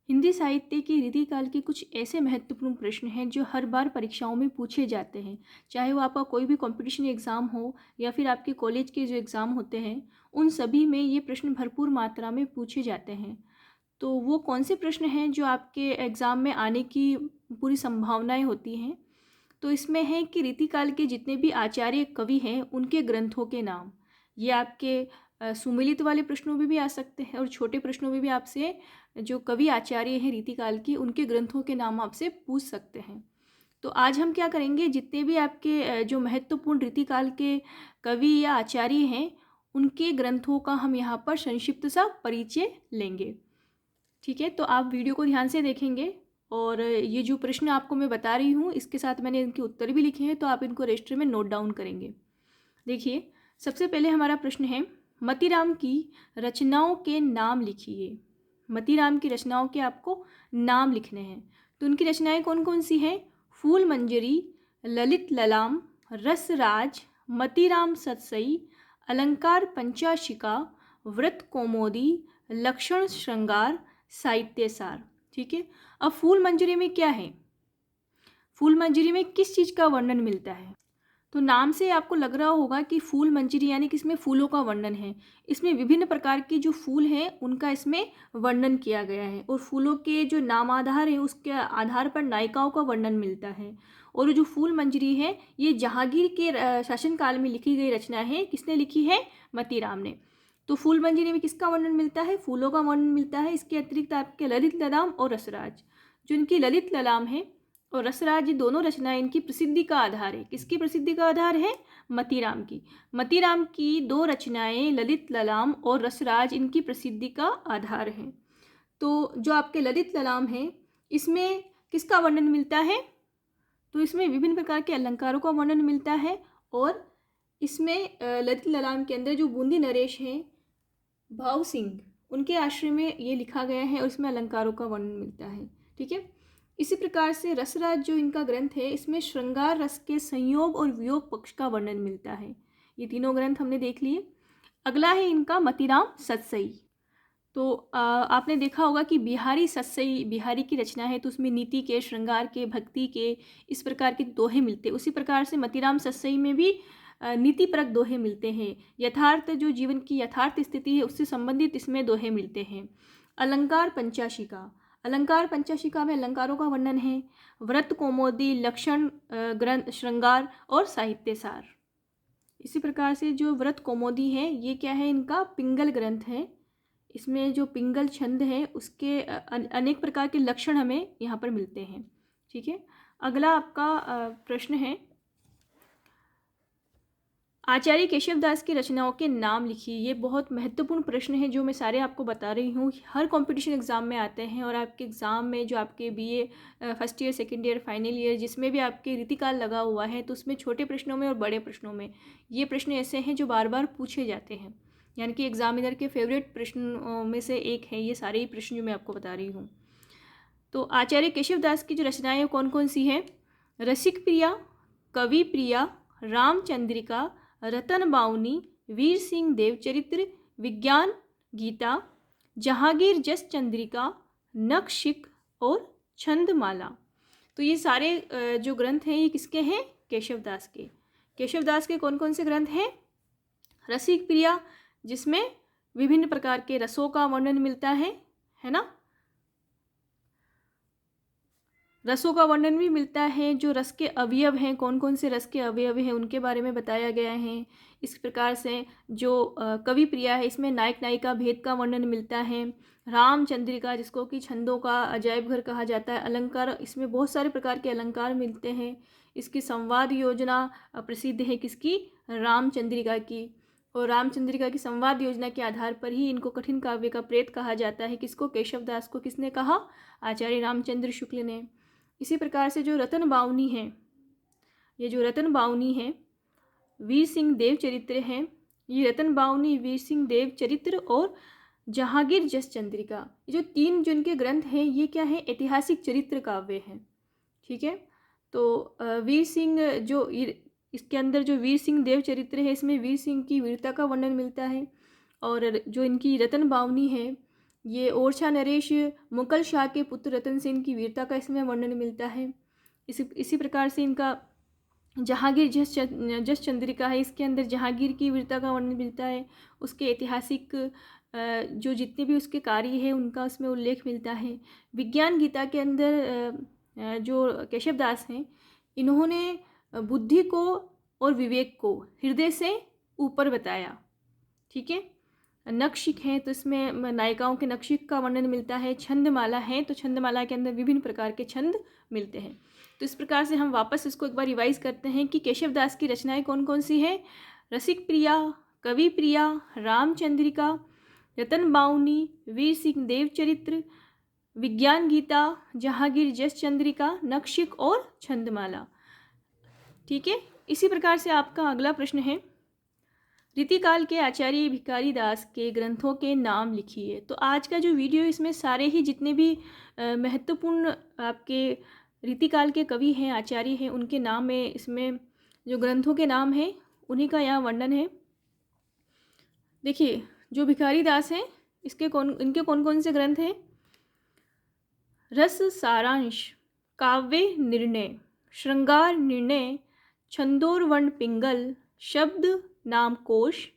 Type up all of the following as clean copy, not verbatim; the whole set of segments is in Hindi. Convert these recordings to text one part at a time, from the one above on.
हिंदी साहित्य की रीतिकाल के कुछ ऐसे महत्वपूर्ण प्रश्न हैं जो हर बार परीक्षाओं में पूछे जाते हैं। चाहे वो आपका कोई भी कंपटीशन एग्ज़ाम हो या फिर आपके कॉलेज के जो एग्ज़ाम होते हैं, उन सभी में ये प्रश्न भरपूर मात्रा में पूछे जाते हैं। तो वो कौन से प्रश्न हैं जो आपके एग्ज़ाम में आने की पूरी संभावनाएं होती हैं? तो इसमें है कि रीतिकाल के जितने भी आचार्य कवि हैं उनके ग्रंथों के नाम। ये आपके सुमेलित वाले प्रश्नों में भी आ सकते हैं और छोटे प्रश्नों में भी आपसे जो कवि आचार्य हैं रीतिकाल के उनके ग्रंथों के नाम आपसे पूछ सकते हैं। तो आज हम क्या करेंगे, जितने भी आपके जो महत्वपूर्ण रीतिकाल के कवि या आचार्य हैं उनके ग्रंथों का हम यहाँ पर संक्षिप्त सा परिचय लेंगे। ठीक है, तो आप वीडियो को ध्यान से देखेंगे और ये जो प्रश्न आपको मैं बता रही हूँ इसके साथ मैंने इनके उत्तर भी लिखे हैं, तो आप इनको रजिस्टर में नोट डाउन करेंगे। देखिए, सबसे पहले हमारा प्रश्न है, मतीराम की रचनाओं के नाम लिखिए। मतीराम की रचनाओं के आपको नाम लिखने हैं। तो उनकी रचनाएं कौन कौन सी हैं? फूल मंजरी, ललित ललाम, रसराज, मतीराम सतसई, अलंकार पंचाशिका, व्रत कौमुदी, लक्षण श्रृंगार, साहित्य सार। ठीक है, अब फूल मंजरी में क्या है? फूल मंजरी में किस चीज़ का वर्णन मिलता है? तो नाम से आपको लग रहा होगा कि फूल मंजरी यानी कि इसमें फूलों का वर्णन है। इसमें विभिन्न प्रकार के जो फूल हैं उनका इसमें वर्णन किया गया है और फूलों के जो नामाधार हैं उसके आधार पर नायिकाओं का वर्णन मिलता है। और जो फूल मंजरी है ये जहांगीर के शासनकाल में लिखी गई रचना है। किसने लिखी है? मतीराम ने। तो फूल मंजरी में किसका वर्णन मिलता है? फूलों का वर्णन मिलता है। इसके अतिरिक्त आपके ललित ललाम और रसराज, जो इनकी ललित ललाम है और रसराज, ये दोनों रचनाएं इनकी प्रसिद्धि का आधार है। किसकी प्रसिद्धि का आधार है? मतीराम की। मतीराम की दो रचनाएं ललित ललाम और रसराज इनकी प्रसिद्धि का आधार है। तो जो आपके ललित ललाम है इसमें किसका वर्णन मिलता है? तो इसमें विभिन्न प्रकार के अलंकारों का वर्णन मिलता है और इसमें ललित ललाम के अंदर जो बूंदी नरेश हैं भाव सिंह, उनके आश्रय में ये लिखा गया है और इसमें अलंकारों का वर्णन मिलता है। ठीक है, इसी प्रकार से रसराज जो इनका ग्रंथ है इसमें श्रृंगार रस के संयोग और वियोग पक्ष का वर्णन मिलता है। ये तीनों ग्रंथ हमने देख लिए। अगला है इनका मतीराम सतसई। तो आपने देखा होगा कि बिहारी सतसई बिहारी की रचना है, तो उसमें नीति के, श्रृंगार के, भक्ति के इस प्रकार के दोहे मिलते हैं। उसी प्रकार से मतीराम सतसई में भी नीतिपरक दोहे मिलते हैं। यथार्थ जो जीवन की यथार्थ स्थिति है उससे संबंधित इसमें दोहे मिलते हैं। अलंकार पंचाशिका, अलंकार पंचाशिका में अलंकारों का वर्णन है। व्रत कौमुदी, लक्षण ग्रंथ श्रृंगार और साहित्य सार। इसी प्रकार से जो व्रत कौमुदी है ये क्या है? इनका पिंगल ग्रंथ है। इसमें जो पिंगल छंद है उसके अनेक प्रकार के लक्षण हमें यहाँ पर मिलते हैं। ठीक है, अगला आपका प्रश्न है, आचार्य केशवदास की रचनाओं के नाम लिखिए। ये बहुत महत्वपूर्ण प्रश्न है जो मैं सारे आपको बता रही हूँ। हर कंपटीशन एग्ज़ाम में आते हैं और आपके एग्ज़ाम में जो आपके BA first year, second year, final year जिसमें भी आपके रीतिकाल लगा हुआ है तो उसमें छोटे प्रश्नों में और बड़े प्रश्नों में ये प्रश्न ऐसे हैं जो बार बार पूछे जाते हैं, यानी कि एग्जामिनर के फेवरेट प्रश्नों में से एक है ये सारे ही प्रश्न जो मैं आपको बता रही हूँ। तो आचार्य केशवदास की जो रचनाएँ कौन कौन सी हैं? रसिक प्रिया, कवि प्रिया, रामचंद्रिका, रतन बावनी, वीर सिंह देवचरित्र, विज्ञान गीता, जहांगीर जस चंद्रिका, नखशिख और छंदमाला। तो ये सारे जो ग्रंथ हैं ये किसके हैं? केशवदास के। केशवदास के कौन कौन से ग्रंथ हैं? रसिक प्रिया, जिसमें विभिन्न प्रकार के रसों का वर्णन मिलता है ना, रसों का वर्णन भी मिलता है। जो रस के अवयव हैं, कौन कौन से रस के अवयव हैं उनके बारे में बताया गया है। इस प्रकार से जो कवि प्रिया है इसमें नायक नायिका भेद का वर्णन मिलता है। रामचंद्रिका जिसको कि छंदों का अजायब घर कहा जाता है। अलंकार, इसमें बहुत सारे प्रकार के अलंकार मिलते हैं। इसकी संवाद योजना प्रसिद्ध है किसकी? रामचंद्रिका की। और रामचंद्रिका की संवाद योजना के आधार पर ही इनको कठिन काव्य का प्रेत कहा जाता है। किसको? केशवदास को। किसने कहा? आचार्य रामचंद्र शुक्ल ने। इसी प्रकार से जो रतन बावनी है, ये जो रतन बावनी है वीर सिंह देव चरित्र है। ये रतन बावनी, वीर सिंह देव चरित्र और जहांगीर जस चंद्रिका, ये जो तीन जिनके ग्रंथ हैं ये क्या है? ऐतिहासिक चरित्र काव्य हैं। ठीक है, तो वीर सिंह जो इसके अंदर जो वीर सिंह देव चरित्र है इसमें वीर सिंह की वीरता का वर्णन मिलता है। और जो इनकी रतन बावनी है ये ओरछा नरेश मुगल शाह के पुत्र रतन सेन की वीरता का इसमें वर्णन मिलता है। इसी प्रकार से इनका जहांगीर जस चंद्रिका है, इसके अंदर जहांगीर की वीरता का वर्णन मिलता है। उसके ऐतिहासिक जो जितने भी उसके कार्य हैं उनका उसमें उल्लेख मिलता है। विज्ञान गीता के अंदर जो केशव दास हैं, इन्होंने बुद्धि को और विवेक को हृदय से ऊपर बताया। ठीक है। नखशिख है तो इसमें नायिकाओं के नखशिख का वर्णन मिलता है। छंदमाला है तो छंदमाला के अंदर विभिन्न प्रकार के छंद मिलते हैं। तो इस प्रकार से हम वापस इसको एक बार रिवाइज करते हैं कि केशव दास की रचनाएं कौन कौन सी हैं। रसिक प्रिया, कवि प्रिया, रामचंद्रिका, रतन बाउनी, वीर सिंह देव चरित्र, विज्ञान गीता, जहांगीर जस चंद्रिका, नखशिख और छंदमाला। ठीक है। इसी प्रकार से आपका अगला प्रश्न है, रीतिकाल के आचार्य भिखारी दास के ग्रंथों के नाम लिखिए। तो आज का जो वीडियो, इसमें सारे ही जितने भी महत्वपूर्ण आपके रीतिकाल के कवि हैं, आचार्य हैं, उनके नाम में इसमें जो ग्रंथों के नाम हैं उन्हीं का यहाँ वर्णन है। देखिए, जो भिखारी दास हैं इनके कौन कौन से ग्रंथ हैं। रस सारांश, काव्य निर्णय, श्रृंगार निर्णय, छंदोरवर्ण पिंगल, शब्द नाम कोश,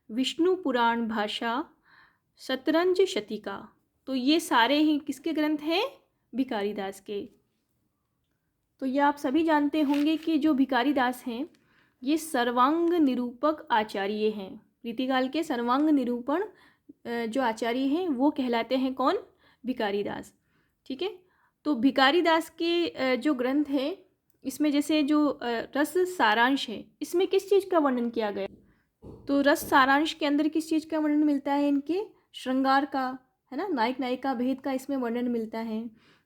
विष्णु पुराण भाषा, शतरंज शतिका। तो ये सारे ही किसके ग्रंथ हैं? भिखारी दास के। तो ये आप सभी जानते होंगे कि जो भिखारी दास हैं ये सर्वांग निरूपक आचार्य हैं। रीतिकाल के सर्वांग निरूपण जो आचार्य हैं वो कहलाते हैं कौन? भिखारी दास। ठीक है। तो भिखारी दास के जो ग्रंथ है, इसमें जैसे जो रस सारांश है, इसमें किस चीज़ का वर्णन किया गया? तो रस सारांश के अंदर किस चीज़ का वर्णन मिलता है? इनके श्रृंगार का, है ना, नायक नायिका भेद का इसमें वर्णन मिलता है।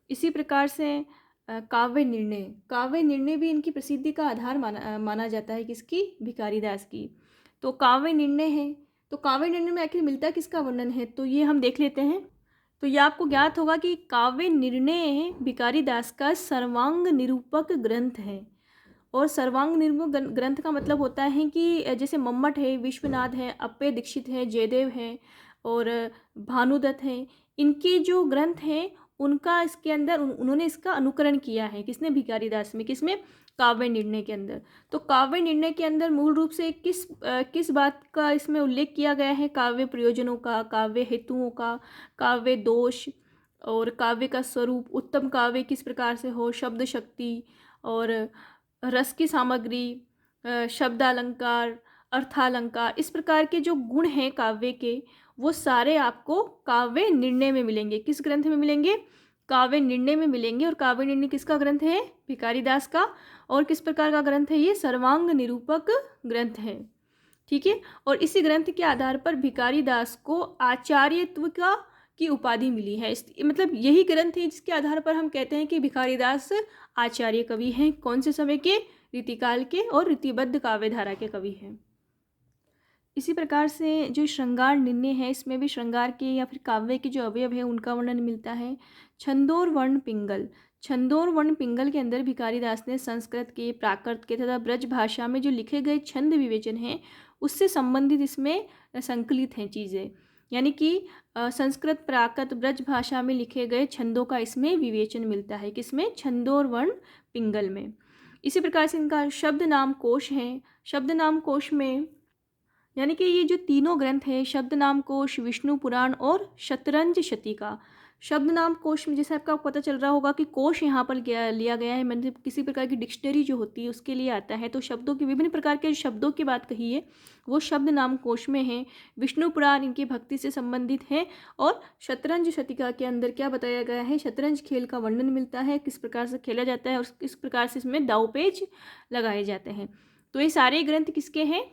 इसी प्रकार से काव्य निर्णय भी इनकी प्रसिद्धि का आधार माना जाता है। किसकी? भिखारी दास की। तो काव्य निर्णय है, तो काव्य निर्णय में आखिर मिलता किसका वर्णन है? तो ये हम देख लेते हैं। तो ये आपको ज्ञात होगा कि काव्य निर्णय भिखारी दास का सर्वांग निरूपक ग्रंथ है। और सर्वांग निरूपक ग्रंथ का मतलब होता है कि जैसे मम्मट है, विश्वनाथ है, अप्पे दीक्षित है, जयदेव है और भानुदत्त है, इनके जो ग्रंथ हैं उनका इसके अंदर उन्होंने इसका अनुकरण किया है। किसने? भिखारी दास में। किसमें? काव्य निर्णय के अंदर। तो काव्य निर्णय के अंदर मूल रूप से किस बात का इसमें उल्लेख किया गया है? काव्य प्रयोजनों का, काव्य हेतुओं का, काव्य दोष और काव्य का स्वरूप, उत्तम काव्य किस प्रकार से हो, शब्द शक्ति और रस की सामग्री, शब्दालंकार, अर्थालंकार, इस प्रकार के जो गुण हैं काव्य के, वो सारे आपको काव्य निर्णय में मिलेंगे। किस ग्रंथ में मिलेंगे? काव्य निर्णय में मिलेंगे। और काव्य निर्णय किसका ग्रंथ है? भिखारी दास का। और किस प्रकार का ग्रंथ है ये? सर्वांग निरूपक ग्रंथ है। ठीक है। और इसी ग्रंथ के आधार पर भिखारी दास को आचार्यत्व की उपाधि मिली है। मतलब यही ग्रंथ है जिसके आधार पर हम कहते हैं कि भिखारी दास आचार्य कवि हैं। कौन से समय के? रीतिकाल के और रीतिबद्ध काव्यधारा के कवि हैं। इसी प्रकार से जो श्रृंगार निर्णय है, इसमें भी श्रृंगार के या फिर काव्य के जो अवयव है उनका वर्णन मिलता है। छंदोर वर्ण पिंगल, छंदोर वर्ण पिंगल के अंदर भिखारी दास ने संस्कृत के, प्राकृत के तथा ब्रज भाषा में जो लिखे गए छंद विवेचन हैं उससे संबंधित इसमें संकलित हैं चीज़ें। यानी कि संस्कृत, प्राकृत, ब्रज भाषा में लिखे गए छंदों का इसमें विवेचन मिलता है। किसमें? छंदोर वर्ण पिंगल में। इसी प्रकार से इनका शब्द नाम कोश है। शब्द नाम कोश में यानी कि ये जो तीनों ग्रंथ हैं, शब्द नाम कोश, विष्णु पुराण और शतरंज शतिका। शब्द नाम कोश में जैसे आपका पता चल रहा होगा कि कोश यहाँ पर लिया गया है, मतलब किसी प्रकार की डिक्शनरी जो होती है उसके लिए आता है। तो शब्दों की, विभिन्न प्रकार के शब्दों की बात कही है वो शब्द नाम कोश में है। विष्णु पुराण इनकी भक्ति से संबंधित है। और शतरंज शतिका के अंदर क्या बताया गया है? शतरंज खेल का वर्णन मिलता है, किस प्रकार से खेला जाता है और किस प्रकार से इसमें दांवपेच लगाए जाते हैं। तो ये सारे ग्रंथ किसके हैं?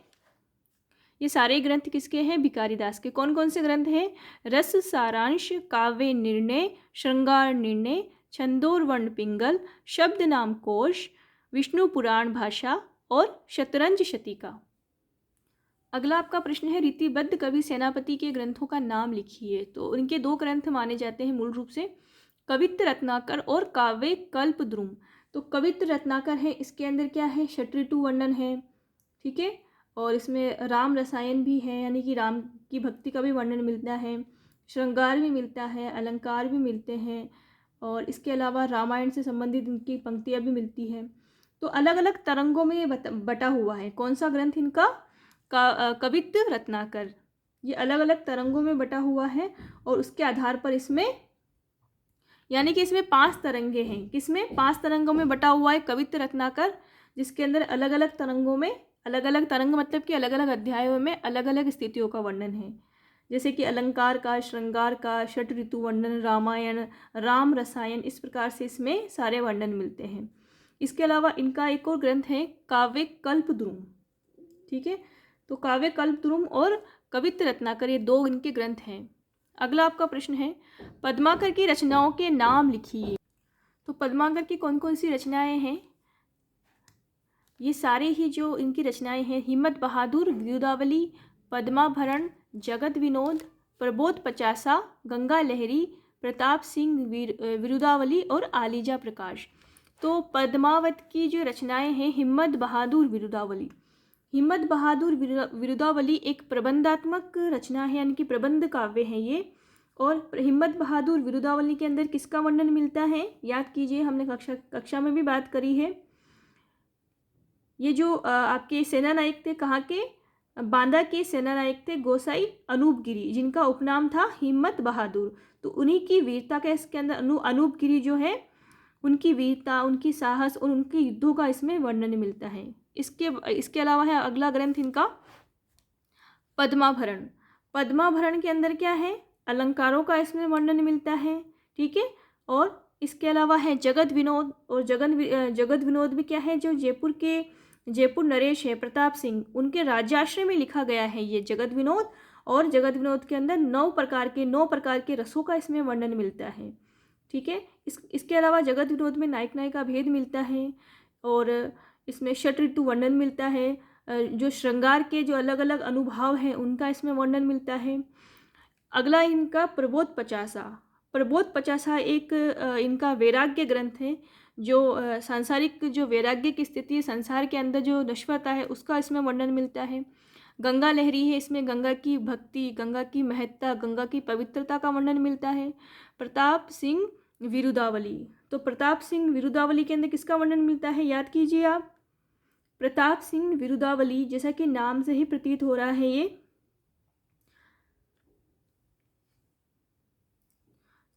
ये सारे ग्रंथ किसके हैं? भिखारी दास के। कौन कौन से ग्रंथ हैं? रस सारांश, काव्य निर्णय, श्रृंगार निर्णय, छंदोर वर्ण पिंगल, शब्द नाम कोश, विष्णु पुराण भाषा और शतरंज शतिका। अगला आपका प्रश्न है, रीतिबद्ध कवि सेनापति के ग्रंथों का नाम लिखिए। तो इनके दो ग्रंथ माने जाते हैं मूल रूप से, कवित्त रत्नाकर और काव्य कल्पद्रुम। तो कवित्त रत्नाकर है, इसके अंदर क्या है? षट्रिटु वर्णन है। ठीक है। और इसमें राम रसायन भी है, यानी कि राम की भक्ति का भी वर्णन मिलता है। श्रृंगार भी मिलता है, अलंकार भी मिलते हैं, और इसके अलावा रामायण से संबंधित इनकी पंक्तियाँ भी मिलती हैं। तो अलग अलग तरंगों में ये बटा हुआ है। कौन सा ग्रंथ इनका? कवित्त रत्नाकर। ये अलग अलग तरंगों में बटा हुआ है, और उसके आधार पर इसमें, यानी कि इसमें 5 तरंगे हैं। किसमें? 5 तरंगों में बटा हुआ है कवित्त रत्नाकर, जिसके अंदर अलग अलग तरंगों में, अलग अलग तरंग मतलब कि अलग अलग अध्यायों में अलग अलग स्थितियों का वर्णन है। जैसे कि अलंकार का, श्रृंगार का, षट ऋतु वर्णन, रामायण, राम रसायन, इस प्रकार से इसमें सारे वर्णन मिलते हैं। इसके अलावा इनका एक और ग्रंथ है काव्य कल्पद्रुम। ठीक है, तो काव्य कल्पद्रुम और कवित्त रत्नाकर, ये 2 इनके ग्रंथ हैं। अगला आपका प्रश्न है, पद्माकर की रचनाओं के नाम लिखिए। तो पद्माकर की कौन कौन सी रचनाएं हैं? ये सारे ही जो इनकी रचनाएं हैं, हिम्मत बहादुर, विरुदावली, पद्माभरण, जगत विनोद, प्रबोध पचासा, गंगा लहरी, प्रताप सिंह विरुदावली और आलीजा प्रकाश। तो पद्मावत की जो रचनाएं हैं, हिम्मत बहादुर विरुदावली। हिम्मत बहादुर विरुदावली एक प्रबंधात्मक रचना है, यानी कि प्रबंध काव्य है ये। और हिम्मत बहादुर विरुदावली के अंदर किसका वर्णन मिलता है? याद कीजिए, हमने कक्षा में भी बात करी है। ये जो आपके सेना नायक थे, कहाँ के? बांदा के सेना नायक थे गोसाई अनूप गिरी, जिनका उपनाम था हिम्मत बहादुर। तो उन्हीं की वीरता का इसके अंदर अनूप गिरी जो है, उनकी वीरता, उनकी साहस और उनके युद्धों का इसमें वर्णन मिलता है। इसके अलावा है अगला ग्रंथ इनका पद्माभरण। पद्माभरण के अंदर क्या है? अलंकारों का इसमें वर्णन मिलता है। ठीक है, और इसके अलावा है जगत विनोद। और जगत विनोद भी क्या है? जो जयपुर नरेश है प्रताप सिंह, उनके राज्याश्रय में लिखा गया है ये जगत विनोद। और जगत विनोद के अंदर 9 प्रकार के रसों का इसमें वर्णन मिलता है। ठीक है, इसके अलावा जगत विनोद में नायक नायिका भेद मिलता है, और इसमें षट ऋतु वर्णन मिलता है। जो श्रृंगार के जो अलग अलग अनुभव हैं, उनका इसमें वर्णन मिलता है। अगला इनका प्रबोध पचासा। प्रबोध पचासा एक इनका वैराग्य ग्रंथ है, जो सांसारिक जो वैराग्य की स्थिति है, संसार के अंदर जो नश्वरता है, उसका इसमें वर्णन मिलता है। गंगा लहरी है, इसमें गंगा की भक्ति, गंगा की महत्ता, गंगा की पवित्रता का वर्णन मिलता है। प्रताप सिंह विरुदावली। तो प्रताप सिंह विरुदावली के अंदर किसका वर्णन मिलता है? याद कीजिए आप, प्रताप सिंह विरुदावली, जैसा कि नाम से ही प्रतीत हो रहा है ये।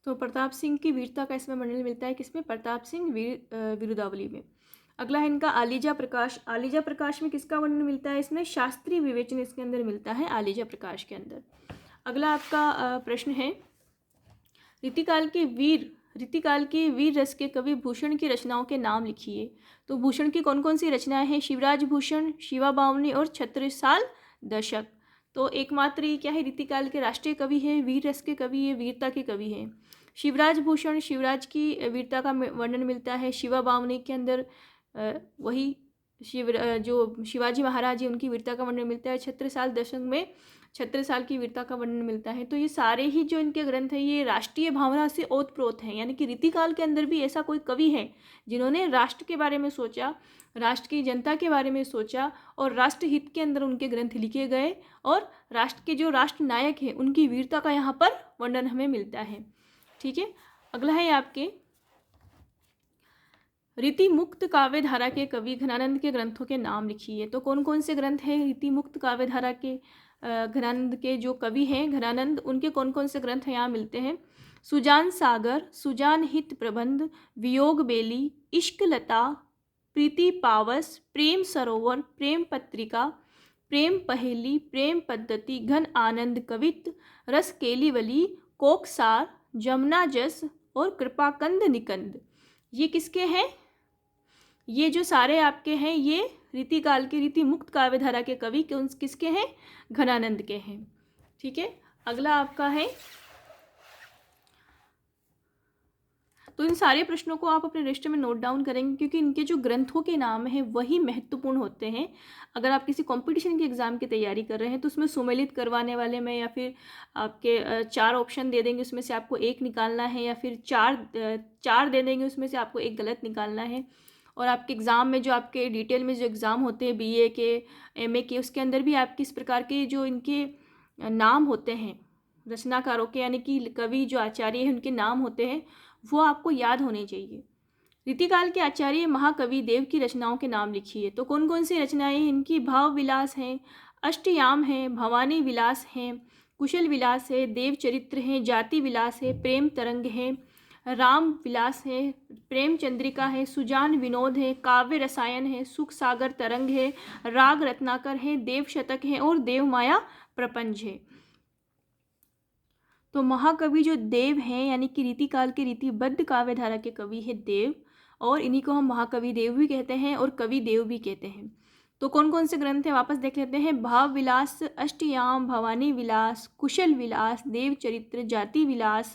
तो प्रताप सिंह की वीरता का इसमें वर्णन मिलता है। किसमें? प्रताप सिंह विरुदावली में। अगला है इनका आलीजा प्रकाश। आलीजा प्रकाश में किसका वर्णन मिलता है? इसमें शास्त्रीय विवेचन इसके अंदर मिलता है, आलीजा प्रकाश के अंदर। अगला आपका प्रश्न है, रीतिकाल के वीर रस के कवि भूषण की रचनाओं के नाम लिखिए। तो भूषण की कौन कौन सी रचनाएं हैं? शिवराज भूषण, शिवा बावनी और छत्रसाल दशक। तो एकमात्र ये क्या है? रीतिकाल के राष्ट्रीय कवि है, वीर रस के कवि है, वीरता के कवि हैं। शिवराज भूषण, शिवराज की वीरता का वर्णन मिलता है। शिवा बावनी के अंदर वही जो शिवाजी महाराज जी, उनकी वीरता का वर्णन मिलता है। छत्रसाल दशक में छत्रसाल की वीरता का वर्णन मिलता है। तो ये सारे ही जो इनके ग्रंथ हैं, ये राष्ट्रीय भावना से ओतप्रोत हैं, यानी कि रीतिकाल के अंदर भी ऐसा कोई कवि है जिन्होंने राष्ट्र के बारे में सोचा, राष्ट्र की जनता के बारे में सोचा, और राष्ट्र हित के अंदर उनके ग्रंथ लिखे गए, और राष्ट्र के जो राष्ट्र नायक हैं, उनकी वीरता का यहाँ पर वर्णन हमें मिलता है। ठीक है, अगला है आपके रीति मुक्त काव्य धारा के कवि घनानंद के ग्रंथों के नाम लिखिए। तो कौन कौन से ग्रंथ हैं रीति मुक्त काव्य धारा के? घनानंद के जो कवि हैं घनानंद, उनके कौन कौन से ग्रंथ यहाँ मिलते हैं? सुजान सागर, सुजान हित प्रबंध, वियोग बेली, इश्क लता, प्रीति पावस, प्रेम सरोवर, प्रेम पत्रिका, प्रेम पहेली, प्रेम पद्धति, घन आनंद कवित्त, रस केलीवली, कोकसार, जमुना जस और कृपाकंद निकंद। ये किसके हैं? ये जो सारे आपके हैं, ये रीतिकाल के रीति मुक्त काव्य धारा के कवि किसके हैं? घनानंद के हैं। ठीक है, अगला आपका है, तो इन सारे प्रश्नों को आप अपने रजिस्टर में नोट डाउन करेंगे, क्योंकि इनके जो ग्रंथों के नाम हैं वही महत्वपूर्ण होते हैं। अगर आप किसी कंपटीशन के एग्ज़ाम की तैयारी कर रहे हैं, तो उसमें सुमेलित करवाने वाले में या फिर आपके 4 ऑप्शन दे देंगे, उसमें से आपको 1 निकालना है, या फिर 4 दे देंगे, उसमें से आपको 1 गलत निकालना है। और आपके एग्ज़ाम में जो आपके डिटेल में जो एग्ज़ाम होते हैं BA के, MA के, उसके अंदर भी आपके इस प्रकार के जो इनके नाम होते हैं, रचनाकारों के यानी कि कवि जो आचार्य हैं उनके नाम होते हैं वो आपको याद होने चाहिए। रीतिकाल के आचार्य महाकवि देव की रचनाओं के नाम लिखिए। तो कौन कौन सी रचनाएं हैं इनकी? भाव विलास हैं, अष्टयाम है, भवानी विलास हैं, कुशल विलास है, देव चरित्र है, जाति विलास है, प्रेम तरंग है, राम विलास है, प्रेम चंद्रिका है, सुजान विनोद है, काव्य रसायन है, सुख सागर तरंग है, राग रत्नाकर है, देव शतक है और देव माया प्रपंच है। तो महाकवि जो देव हैं यानी कि रीतिकाल के रीतिबद्ध काव्य धारा के कवि है देव, और इन्हीं को हम महाकवि देव भी कहते हैं और कवि देव भी कहते हैं। तो कौन कौन से ग्रंथ हैं वापस देख लेते हैं। भाव विलास, अष्टयाम, भवानी विलास, कुशल विलास, देव चरित्र, जाति विलास,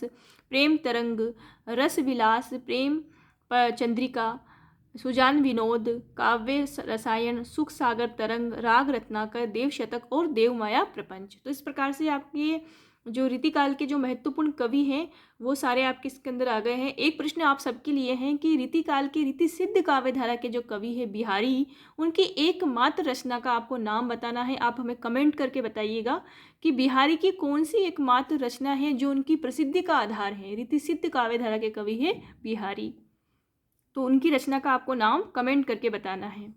प्रेम तरंग, रस विलास, प्रेम चंद्रिका, सुजान विनोद, काव्य रसायन, सुख सागर तरंग, राग रत्नाकर, देव शतक और देव माया प्रपंच। तो इस प्रकार से आपके जो रीतिकाल के जो महत्वपूर्ण कवि हैं वो सारे आपके इसके अंदर आ गए हैं। एक प्रश्न आप सबके लिए हैं कि रीतिकाल के रीति सिद्ध काव्य धारा के जो कवि है बिहारी, उनकी एकमात्र रचना का आपको नाम बताना है। आप हमें कमेंट करके बताइएगा कि बिहारी की कौन सी एकमात्र रचना है जो उनकी प्रसिद्धि का आधार है। रीति सिद्ध काव्य धारा के कवि है बिहारी, तो उनकी रचना का आपको नाम कमेंट करके बताना है।